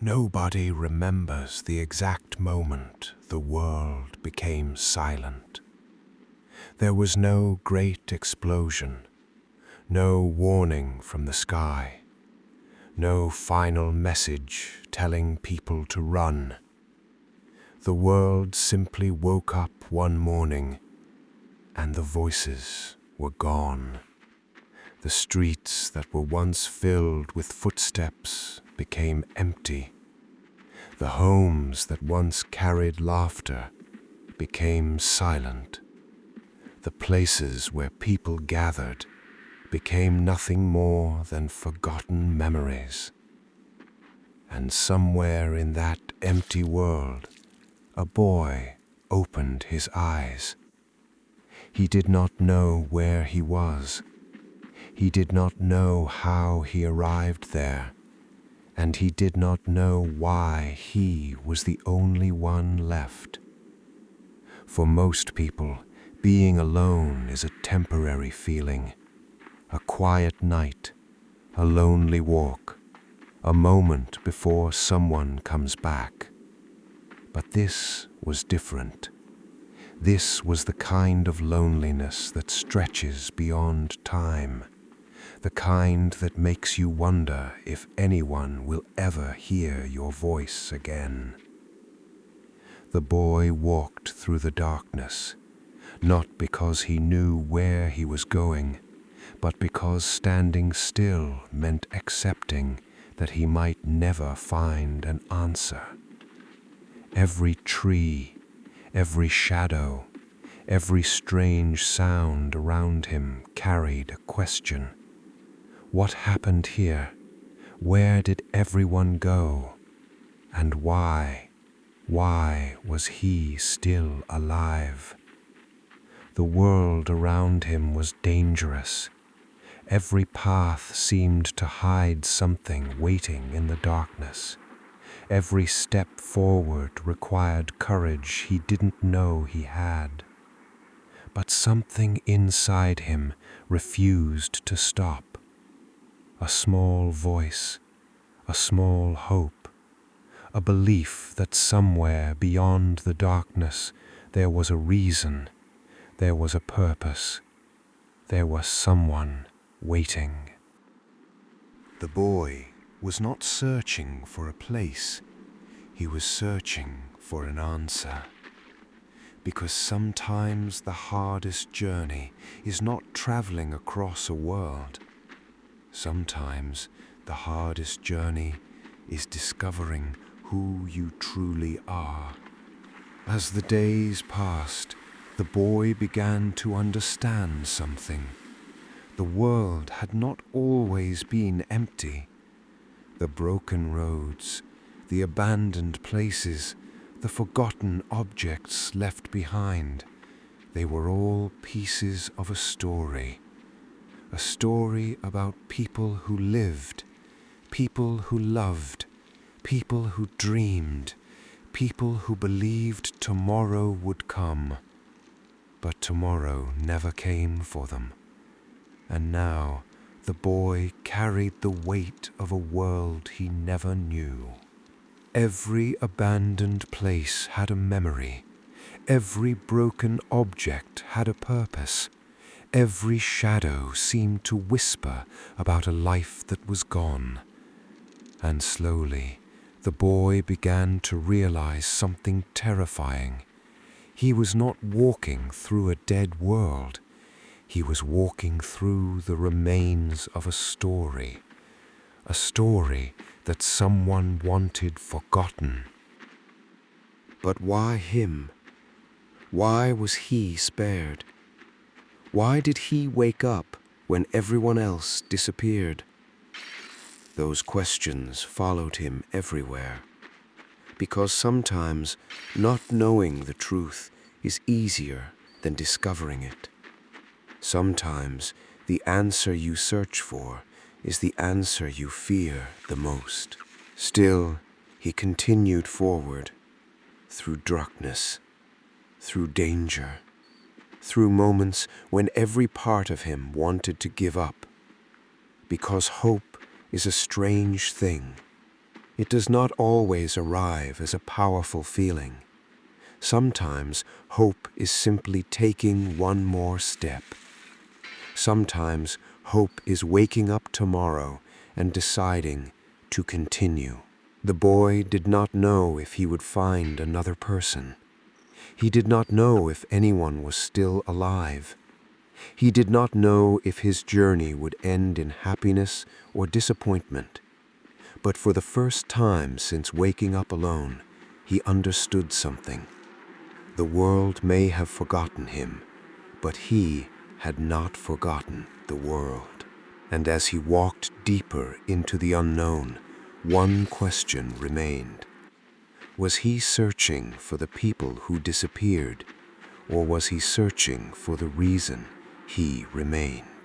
Nobody remembers the exact moment the world became silent. There was no great explosion, no warning from the sky, no final message telling people to run. The world simply woke up one morning and the voices were gone. The streets that were once filled with footsteps became empty. The homes that once carried laughter became silent. The places where people gathered became nothing more than forgotten memories. And somewhere in that empty world, a boy opened his eyes. He did not know where he was. He did not know how he arrived there, and he did not know why he was the only one left. For most people, being alone is a temporary feeling, a quiet night, a lonely walk, a moment before someone comes back. But this was different. This was the kind of loneliness that stretches beyond time, the kind that makes you wonder if anyone will ever hear your voice again. The boy walked through the darkness, not because he knew where he was going, but because standing still meant accepting that he might never find an answer. Every tree, every shadow, every strange sound around him carried a question. What happened here? Where did everyone go? And why was he still alive? The world around him was dangerous. Every path seemed to hide something waiting in the darkness. Every step forward required courage he didn't know he had. But something inside him refused to stop. A small voice, a small hope, a belief that somewhere beyond the darkness there was a reason, there was a purpose, there was someone waiting. The boy was not searching for a place, he was searching for an answer. Because sometimes the hardest journey is not traveling across a world. Sometimes the hardest journey is discovering who you truly are. As the days passed, the boy began to understand something. The world had not always been empty. The broken roads, the abandoned places, the forgotten objects left behind, they were all pieces of a story about people who lived, people who loved, people who dreamed, people who believed tomorrow would come. But tomorrow never came for them. And now the boy carried the weight of a world he never knew. Every abandoned place had a memory. Every broken object had a purpose. Every shadow seemed to whisper about a life that was gone. And slowly, the boy began to realize something terrifying. He was not walking through a dead world. He was walking through the remains of a story that someone wanted forgotten. But why him? Why was he spared? Why did he wake up when everyone else disappeared? Those questions followed him everywhere. Because sometimes not knowing the truth is easier than discovering it. Sometimes the answer you search for is the answer you fear the most. Still, he continued forward, through darkness, through danger, through moments when every part of him wanted to give up. Because hope is a strange thing. It does not always arrive as a powerful feeling. Sometimes hope is simply taking one more step. Sometimes hope is waking up tomorrow and deciding to continue. The boy did not know if he would find another person. He did not know if anyone was still alive. He did not know if his journey would end in happiness or disappointment. But for the first time since waking up alone, he understood something. The world may have forgotten him, but he had not forgotten the world. And as he walked deeper into the unknown, one question remained. Was he searching for the people who disappeared, or was he searching for the reason he remained?